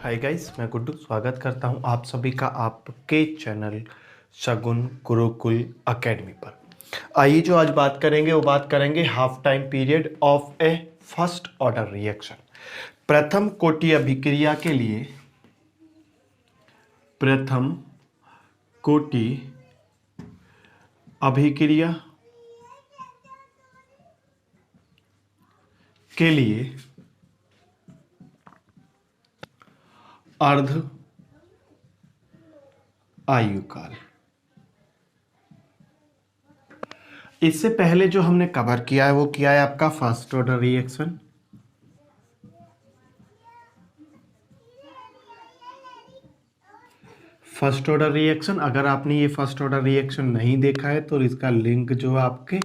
Hi guys, मैं गुड्डू स्वागत करता हूं आप सभी का आपके चैनल शगुन गुरुकुल एकेडमी पर। आइए जो आज बात करेंगे वो बात करेंगे half time period of A first order reaction. प्रथम कोटि अभिक्रिया के लिए प्रथम कोटि अभिक्रिया के लिए अर्ध आयुकाल। इससे पहले जो हमने कवर किया है वो किया है आपका first order reaction. First order reaction, अगर आपने ये फर्स्ट ऑर्डर रिएक्शन नहीं देखा है तो इसका लिंक जो आपके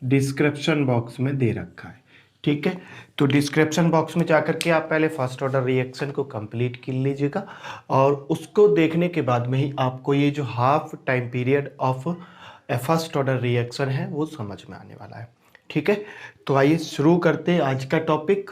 डिस्क्रिप्शन बॉक्स में दे रखा है, ठीक है। तो डिस्क्रिप्शन बॉक्स में जाकर के आप पहले फर्स्ट ऑर्डर रिएक्शन को कंप्लीट कर लीजिएगा और उसको देखने के बाद में ही आपको ये जो half time period of first order reaction है वो समझ में आने वाला है, ठीक है। तो आइए शुरू करते हैं आज का टॉपिक।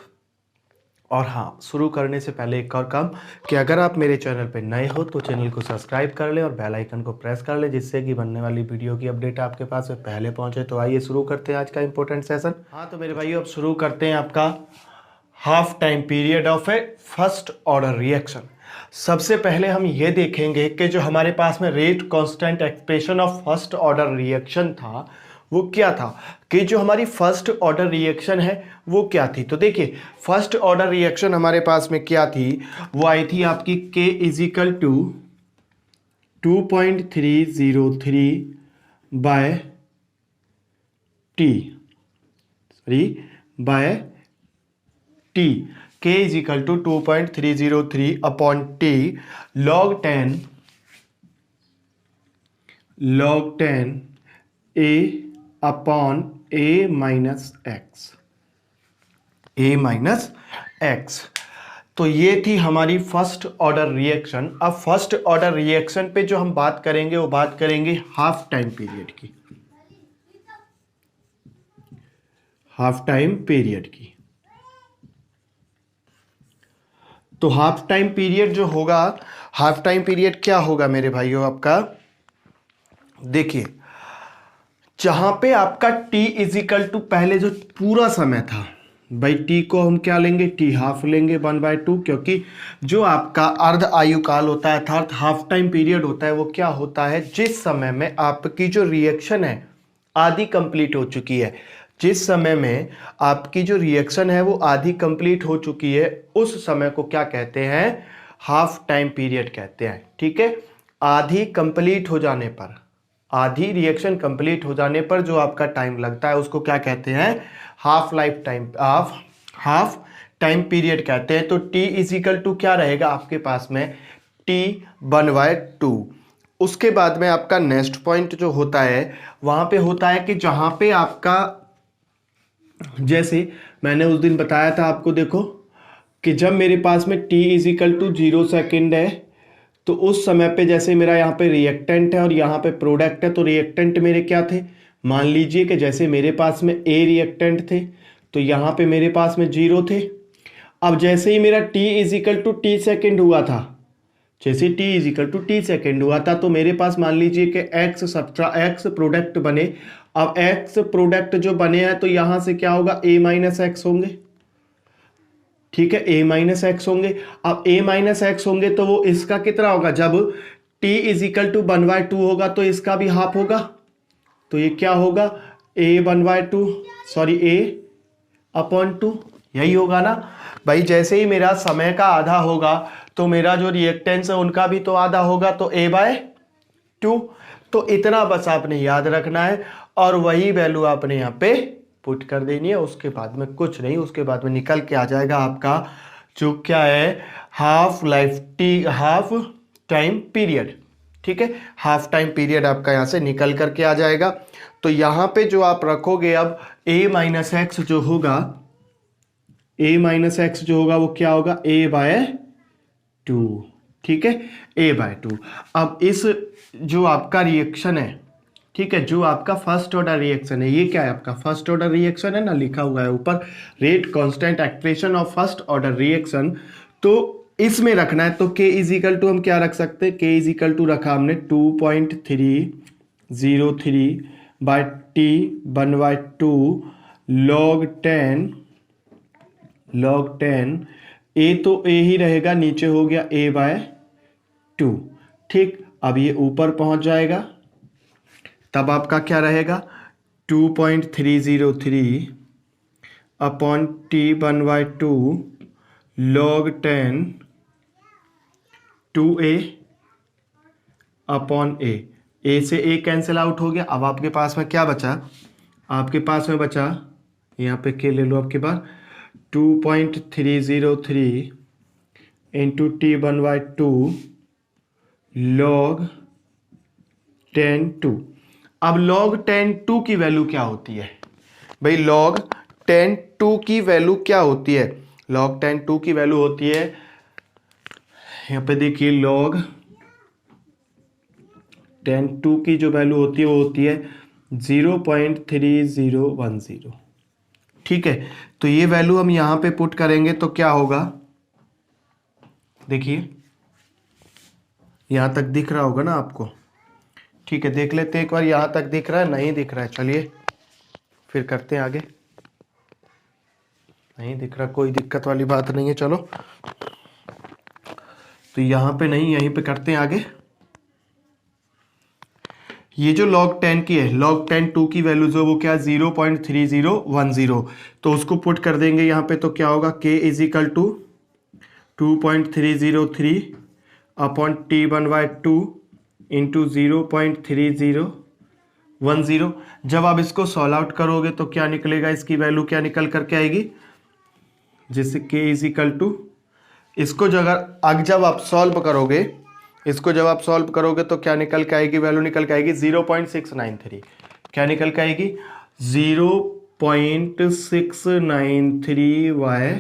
और हाँ, शुरू करने से पहले एक और काम कि अगर आप मेरे चैनल पर नए हो तो चैनल को सब्सक्राइब कर लें और बेल आइकन को प्रेस कर लें, जिससे कि बनने वाली वीडियो की अपडेट आपके पास पहले पहुंचे। तो आइए शुरू करते हैं आज का इंपॉर्टेंट सेशन। हाँ तो मेरे भाइयों, अब शुरू करते हैं आपका half time period of A first order reaction. सबसे पहले हम ये देखेंगे कि जो हमारे पास में rate constant expression of first order reaction था वो क्या था, कि जो हमारी फर्स्ट ऑर्डर रिएक्शन है वो क्या थी। तो देखिए, फर्स्ट ऑर्डर रिएक्शन हमारे पास में क्या थी, वो आई थी आपकी K is equal to 2.303 by T, K is equal to 2.303 upon T log 10 A upon A minus x. तो ये थी हमारी फर्स्ट ऑर्डर रिएक्शन। अब फर्स्ट ऑर्डर रिएक्शन पे जो हम बात करेंगे वो बात करेंगे हाफ टाइम पीरियड की, हाफ टाइम पीरियड की। तो हाफ टाइम पीरियड जो होगा, हाफ टाइम पीरियड क्या होगा मेरे भाइयों आपका, देखिए जहां पे आपका t इजिकल टू पहले जो पूरा समय था भाई, t को हम क्या लेंगे, t हाफ लेंगे 1/2, क्योंकि जो आपका अर्ध आयुकाल होता है अर्थात हाफ टाइम पीरियड होता है वो क्या होता है, जिस समय में आपकी जो रिएक्शन है आधी कंप्लीट हो चुकी है, जिस समय में आपकी जो रिएक्शन है वो आधी कंप्लीट हो चुकी है, उस समय को क्या कहते हैं, हाफ टाइम पीरियड कहते हैं, ठीक है। आधी कंप्लीट हो जाने पर, आधी रिएक्शन कंप्लीट हो जाने पर जो आपका टाइम लगता है उसको क्या कहते हैं, हाफ टाइम पीरियड कहते हैं। तो t इजिकल टू क्या रहेगा आपके पास में, t 1/2। उसके बाद में आपका नेक्स्ट पॉइंट जो होता है वहां पे होता है कि जहां पे आपका, जैसे मैंने उस दिन बताया था आपको, देखो कि जब मेरे पास में t इजिकल टू 0 सेकेंड है तो उस समय पे जैसे मेरा यहाँ पे रिएक्टेंट है और यहाँ पे प्रोडक्ट है, तो रिएक्टेंट मेरे क्या थे, मान लीजिए कि जैसे मेरे पास में A रिएक्टेंट थे तो यहाँ पे मेरे पास में 0 थे। अब जैसे ही मेरा t is equal to T second हुआ था, जैसे t is equal to T second हुआ था तो मेरे पास मान लीजिए कि x प्रोडक्ट बने। अब x प्रोडक्ट जो बने हैं तो यहाँ से क्या होगा, a माइनस एक्स होंगे, ठीक है, a माइनस एक्स होंगे। अब a माइनस एक्स होंगे तो वो इसका कितना होगा, जब t इजिकल टू 1/2 होगा तो इसका भी हाफ होगा, तो ये क्या होगा, a अपॉन 2, यही होगा ना भाई। जैसे ही मेरा समय का आधा होगा तो मेरा जो रिएक्टेंस है उनका भी तो आधा होगा, तो a/2। तो इतना बस आपने याद रखना है और वही वैल्यू आपने यहाँ पे पुट कर देनी है। उसके बाद में कुछ नहीं, उसके बाद में निकल के आ जाएगा आपका जो क्या है, हाफ टाइम पीरियड, ठीक है। हाफ टाइम पीरियड आपका यहाँ से निकल करके आ जाएगा। तो यहाँ पे जो आप रखोगे अब a माइनस एक्स जो होगा, वो क्या होगा, a/2, ठीक है, a/2। अब इस जो आपका रिएक्शन है, ठीक है, जो आपका फर्स्ट ऑर्डर रिएक्शन है, ये क्या है आपका फर्स्ट ऑर्डर रिएक्शन है ना, लिखा हुआ है ऊपर rate constant expression of first order reaction. तो इसमें रखना है तो k इज इक्वल टू हम क्या रख सकते हैं, k इज इक्वल टू रखा हमने 2.303 बाय टी 1/2 log 10 a तो a ही रहेगा, नीचे हो गया a/2। ठीक, अब ये ऊपर पहुंच जाएगा, तब आपका क्या रहेगा 2.303 upon T 1/2 log 10 2a upon a से a कैंसिल आउट हो गया। अब आपके पास में क्या बचा, आपके पास में बचा, यहाँ पे k ले लो आपके पास 2.303 इंटू टी 1/2 log 10 2। अब log 10 2 की वैल्यू क्या होती है भाई, log 10 2 की वैल्यू क्या होती है, log 10 2 की वैल्यू होती है, यहाँ पे देखिए log 10 2 की जो वैल्यू होती है वो होती है 0.3010। ठीक है, तो ये वैल्यू हम यहाँ पे पुट करेंगे तो क्या होगा, देखिए यहाँ तक दिख रहा होगा ना आपको। ठीक है, देख लेते हैं एक बार, यहाँ तक दिख रहा है, नहीं दिख रहा है, चलिए फिर करते हैं आगे। नहीं दिख रहा, कोई दिक्कत वाली बात नहीं है, चलो तो यहाँ पे नहीं, यहीं पे करते हैं आगे। ये जो log 10 की है, log 10 2 की वैल्यू जो वो क्या 0.3010, तो उसको पुट कर देंगे यहाँ पे, तो क्या होगा k is equal to 2.303 upon T 1/2 into 0.3010। जब आप इसको सॉल्व आउट करोगे तो क्या निकलेगा, इसकी वैल्यू क्या निकल करके आएगी, जैसे k इज इक्वल टू, इसको जब आप सॉल्व करोगे, इसको जब आप सॉल्व करोगे तो क्या निकल के आएगी, वैल्यू निकल के आएगी 0.693। क्या निकल के आएगी 0.693 बाय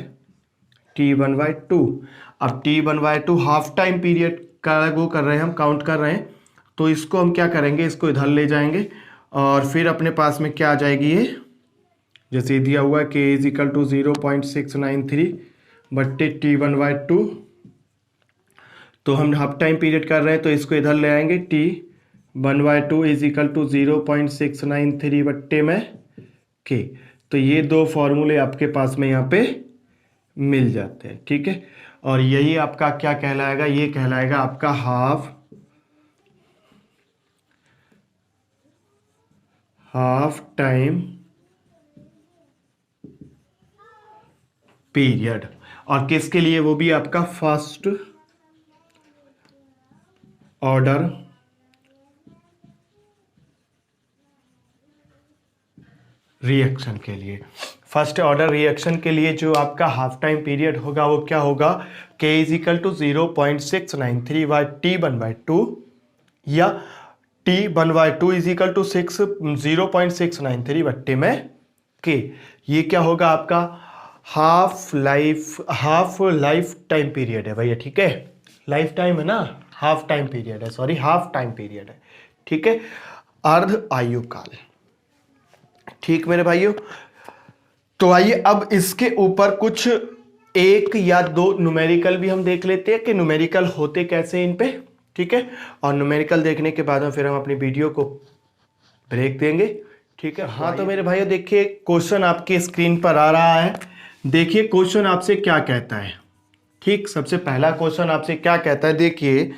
टी 1/2। अब टी 1/2 हाफ टाइम पीरियड का वो कर रहे हैं, हम काउंट कर रहे हैं, तो इसको हम क्या करेंगे, इसको इधर ले जाएंगे और फिर अपने पास में क्या आ जाएगी, ये जैसे दिया हुआ है k इज इक्वल टू 0.693 बट्टे टी 1/2, तो हम हाफ टाइम पीरियड कर रहे हैं तो इसको इधर ले आएंगे, टी 1/2 इज इक्वल टू 0.693 बट्टे में k। तो ये दो फॉर्मूले आपके पास में यहाँ पे मिल जाते हैं। ठीक है, और यही आपका क्या कहलाएगा, ये कहलाएगा आपका हाफ टाइम पीरियड, और किसके लिए, वो भी आपका फर्स्ट ऑर्डर रिएक्शन के लिए। फर्स्ट ऑर्डर रिएक्शन के लिए जो आपका हाफ टाइम पीरियड होगा वो क्या होगा, k is equal to 0.693 by T 1/2 या टी 1/2 इज इक्वल टू 0.693 बट्टे में k। ये क्या होगा आपका हाफ लाइफ टाइम पीरियड है भैया। ठीक है, लाइफ टाइम है ना, हाफ टाइम पीरियड है, सॉरी हाफ टाइम पीरियड है। ठीक है, अर्ध आयु काल। ठीक मेरे भाइयों, तो आइए अब इसके ऊपर कुछ एक या दो न्यूमेरिकल भी हम देख लेते हैं कि न्यूमेरिकल होते कैसे इन पे। ठीक है, और न्यूमेरिकल देखने के बाद में फिर हम अपनी वीडियो को ब्रेक देंगे। ठीक है, हाँ तो मेरे भाइयों देखिए क्वेश्चन आपके स्क्रीन पर आ रहा है, देखिए क्वेश्चन आपसे क्या कहता है। ठीक, सबसे पहला क्वेश्चन आपसे क्या कहता है, देखिए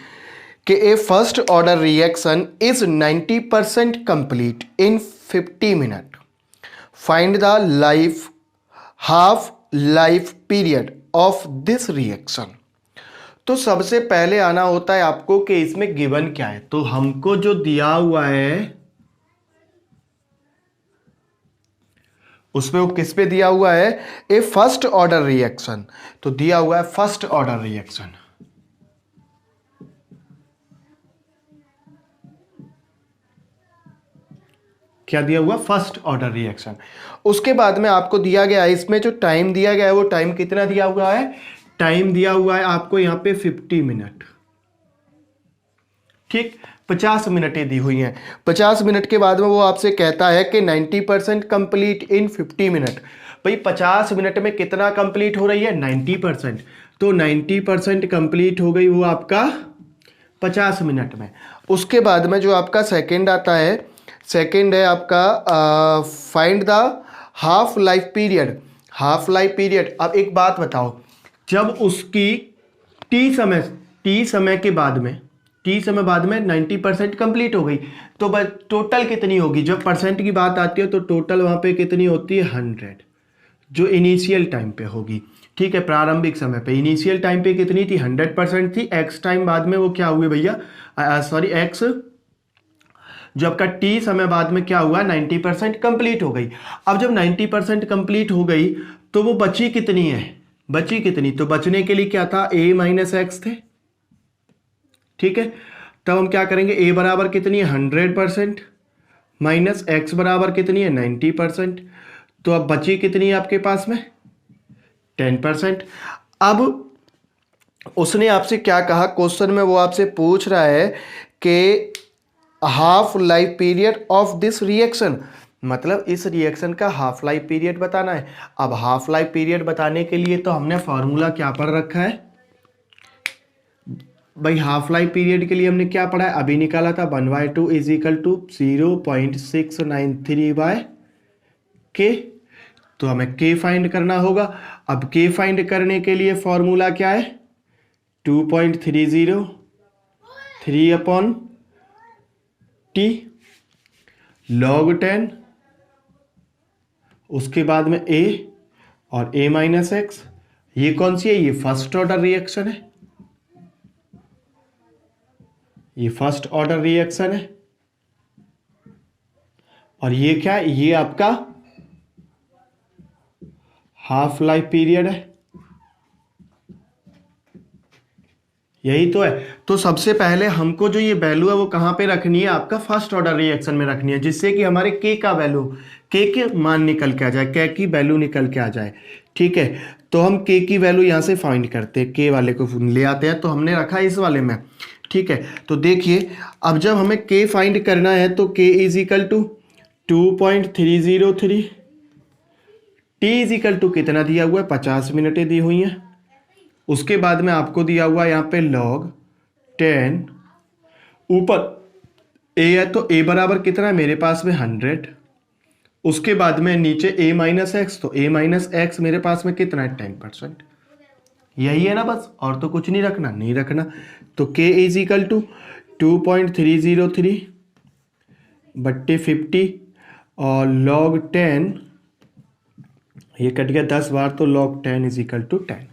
कि a first order reaction is 90% complete in 50 minute, find the half life period of this reaction. तो सबसे पहले आना होता है आपको कि इसमें गिवन क्या है, तो हमको जो दिया हुआ है उसमें वो किस पे दिया हुआ है, ए फर्स्ट ऑर्डर रिएक्शन, तो दिया हुआ है फर्स्ट ऑर्डर रिएक्शन। क्या दिया हुआ, फर्स्ट ऑर्डर रिएक्शन। उसके बाद में आपको दिया गया है, इसमें जो टाइम दिया गया है वो टाइम कितना दिया हुआ है, टाइम दिया हुआ है आपको यहां पे 50 मिनट। ठीक, 50 मिनटें दी हुई हैं। 50 मिनट के बाद में वो आपसे कहता है कि 90% कंप्लीट इन 50 मिनट। भाई 50 मिनट में कितना कंप्लीट हो रही है, 90%। तो 90% कंप्लीट हो गई वो आपका 50 मिनट में। उसके बाद में जो आपका सेकंड आता है, सेकंड है आपका find the half life period. Half life period, अब एक बात बताओ, जब उसकी टी समय के बाद में, टी समय बाद में 90% कंप्लीट हो गई, तो बस टोटल कितनी होगी? जब परसेंट की बात आती है तो टोटल वहां पे कितनी होती है? 100, जो इनिशियल टाइम पे होगी। ठीक है, प्रारंभिक समय पे इनिशियल टाइम पे कितनी थी? 100% थी। एक्स टाइम बाद में वो क्या हुए भैया, सॉरी एक्स जो आपका टी समय बाद में क्या हुआ? 90% कंप्लीट हो गई। अब जब 90% कंप्लीट हो गई तो वो बची कितनी है? बची कितनी? तो बचने के लिए क्या था? a माइनस एक्स थे। ठीक है, तब हम क्या करेंगे? a बराबर कितनी है? 100% माइनस एक्स बराबर कितनी है? 90%। तो अब बची कितनी है आपके पास में? 10%। अब उसने आपसे क्या कहा क्वेश्चन में? वो आपसे पूछ रहा है कि half life period of this reaction, मतलब इस रिएक्शन का हाफ लाइफ पीरियड बताना है। अब हाफ लाइफ पीरियड बताने के लिए तो हमने फॉर्मूला क्या पढ़ रखा है भाई? हाफ लाइफ पीरियड के लिए हमने क्या पढ़ा है? अभी निकाला था 1/2 इज इक्वल टू 0.693 बाय के। तो हमें के फाइंड करना होगा। अब के फाइंड करने के लिए फॉर्मूला क्या है? 2.30 3 अपॉन टी लॉग 10, उसके बाद में a और a माइनस एक्स। ये कौन सी है? ये फर्स्ट ऑर्डर रिएक्शन है, ये फर्स्ट ऑर्डर रिएक्शन है। और ये क्या है? ये आपका हाफ लाइफ पीरियड है, यही तो है। तो सबसे पहले हमको जो ये वैल्यू है वो कहां पे रखनी है? आपका फर्स्ट ऑर्डर रिएक्शन में रखनी है, जिससे कि हमारे के का वैल्यू, के मान निकल के आ जाए, के की वैल्यू निकल के आ जाए। ठीक है, तो हम के की वैल्यू यहां से फाइंड करते हैं, के वाले को ले आते हैं। तो हमने रखा है इस वाले में। ठीक है, तो देखिए अब जब हमें के फाइंड करना है तो K is equal to 2.303, T is equal to कितना दिया हुआ है? 50 मिनटें दी हुई हैं। उसके बाद में आपको दिया हुआ यहाँ पे log 10, ऊपर a है तो a बराबर कितना है मेरे पास में? 100। उसके बाद में नीचे a माइनस एक्स, तो a माइनस एक्स मेरे पास में कितना है? 10%। यही है ना बस, और तो कुछ नहीं रखना, नहीं रखना। तो k इज इक्वल टू 2.303 बट्टे 50 और log 10, ये कट गया 10 बार, तो log 10 इज इक्वल टू 10।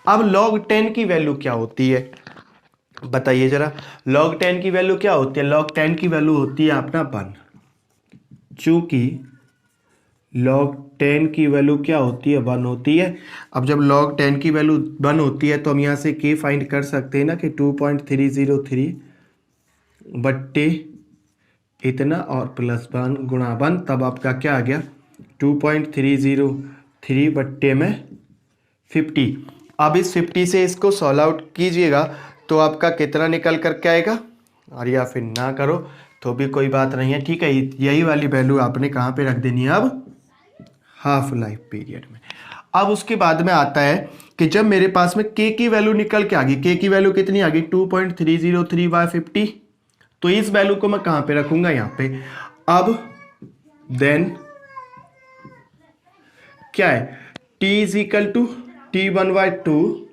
अब log 10 की वैल्यू क्या होती है बताइए जरा? log 10 की वैल्यू क्या होती है? log 10 की वैल्यू होती है अपना 1। चूंकि log 10 की वैल्यू क्या होती है? 1 होती है। अब जब log 10 की वैल्यू 1 होती है तो हम यहाँ से k फाइंड कर सकते हैं ना कि 2.303 बट्टे इतना और प्लस 1 गुणा 1, तब आपका क्या आ गया? 2.303 बट्टे में 50। अब इस 50 से इसको सॉल्व आउट कीजिएगा तो आपका कितना निकल करके आएगा? और या फिर ना करो तो भी कोई बात नहीं है। ठीक है, यही वाली वैल्यू आपने कहाँ पे रख देनी है? अब हाफ लाइफ पीरियड में। अब उसके बाद में आता है कि जब मेरे पास में के की वैल्यू निकल के आ गई, के की वैल्यू कितनी आ गई? 2.303 बाय 50। तो इस वैल्यू को मैं कहाँ पे रखूंगा? यहाँ पे। अब देन क्या है? t is equal to T1/2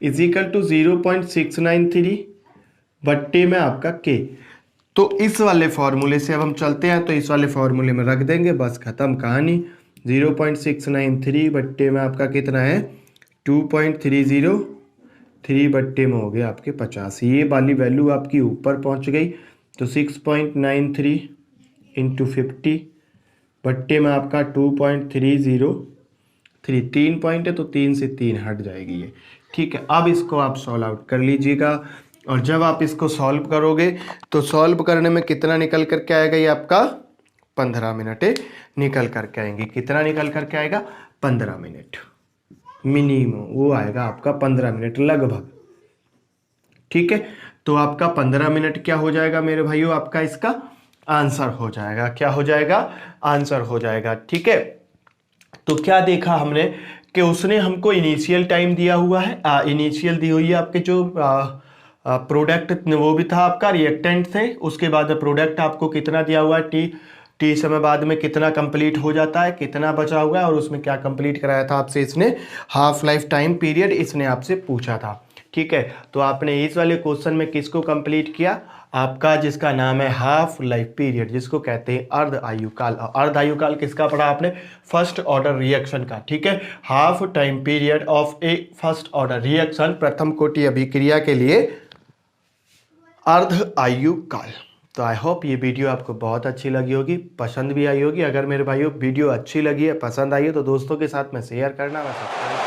is equal to 0.693 बट्टे में आपका k। तो इस वाले फॉर्मूले से अब हम चलते हैं, तो इस वाले फॉर्मूले में रख देंगे, बस खत्म कहानी। 0.693 बट्टे में आपका कितना है? 2.303 बट्टे में हो गया आपके 50। ये वाली वैल्यू आपकी ऊपर पहुंच गई। तो 6.93 इंटू 50 बट्टे में आपका 2.303, 3 पॉइंट है तो 3 से 3 हट जाएगी ये। ठीक है, अब इसको आप सॉल्व आउट कर लीजिएगा। और जब आप इसको सॉल्व करोगे तो सॉल्व करने में कितना निकल करके आएगा? ये आपका 15 मिनट निकल करके आएंगे। कितना निकल करके आएगा? 15 मिनट मिनिमम वो आएगा आपका, 15 मिनट लगभग। ठीक है, तो आपका 15 मिनट क्या हो जाएगा मेरे भाइयों? आपका इसका आंसर हो जाएगा। क्या हो जाएगा? आंसर हो जाएगा। ठीक है, तो क्या देखा हमने कि उसने हमको इनिशियल टाइम दिया हुआ है, इनिशियल दी हुई है आपके जो प्रोडक्ट वो भी था आपका रिएक्टेंट थे, उसके बाद प्रोडक्ट आपको कितना दिया हुआ है, टी समय बाद में कितना कंप्लीट हो जाता है, कितना बचा हुआ है, और उसमें क्या कंप्लीट कराया था आपसे इसने, हाफ लाइफ टाइम पीरियड इसने आपसे पूछा था। ठीक है, तो आपने इस वाले क्वेश्चन में किसको कंप्लीट किया, आपका जिसका नाम है हाफ लाइफ पीरियड, जिसको कहते हैं अर्ध आयुकाल। अर्ध आयुकाल किसका पढ़ा आपने, फर्स्ट ऑर्डर रिएक्शन का। ठीक है, half time period of A first order reaction, प्रथम कोटि अभिक्रिया के लिए अर्ध आयुकाल। तो आई होप ये वीडियो आपको बहुत अच्छी लगी होगी, पसंद भी आई होगी। अगर मेरे भाइयों वीडियो अच्छी लगी है, पसंद आई है, तो दोस्तों के साथ में शेयर करना, मैं सब्सक्राइब